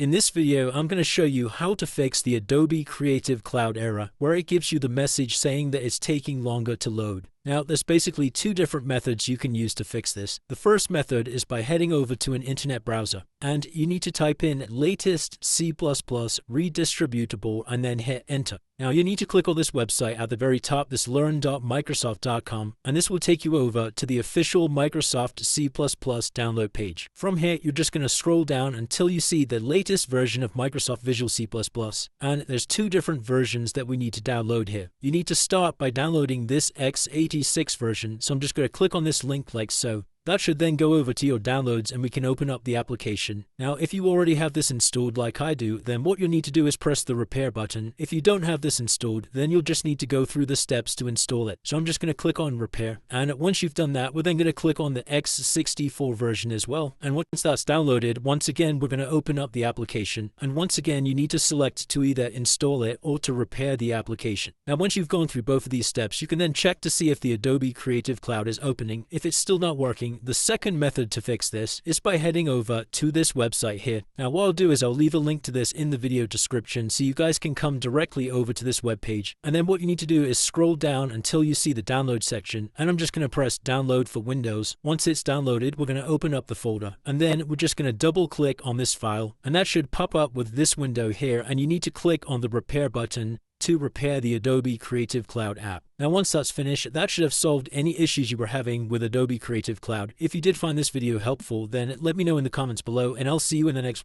In this video, I'm going to show you how to fix the Adobe Creative Cloud error, where it gives you the message saying that it's taking longer to load. Now, there's basically two different methods you can use to fix this. The first method is by heading over to an internet browser, and you need to type in latest C++ redistributable and then hit enter. Now, you need to click on this website at the very top, this learn.microsoft.com, and this will take you over to the official Microsoft C++ download page. From here, you're just going to scroll down until you see the latest version of Microsoft Visual C++, and there's two different versions that we need to download here. You need to start by downloading this x86 version, so I'm just going to click on this link like so. That should then go over to your downloads and we can open up the application. Now, if you already have this installed like I do, then what you'll need to do is press the repair button. If you don't have this installed, then you'll just need to go through the steps to install it. So I'm just going to click on repair. And once you've done that, we're then going to click on the x64 version as well. And once that's downloaded, once again, we're going to open up the application. And once again, you need to select to either install it or to repair the application. Now, once you've gone through both of these steps, you can then check to see if the Adobe Creative Cloud is opening. If it's still not working, the second method to fix this is by heading over to this website here. Now, what I'll do is I'll leave a link to this in the video description so you guys can come directly over to this web page. And then what you need to do is scroll down until you see the download section. And I'm just going to press download for Windows. Once it's downloaded, we're going to open up the folder. And then we're just going to double click on this file. And that should pop up with this window here. And you need to click on the repair button to repair the Adobe Creative Cloud app. Now, once that's finished, that should have solved any issues you were having with Adobe Creative Cloud. If you did find this video helpful, then let me know in the comments below, and I'll see you in the next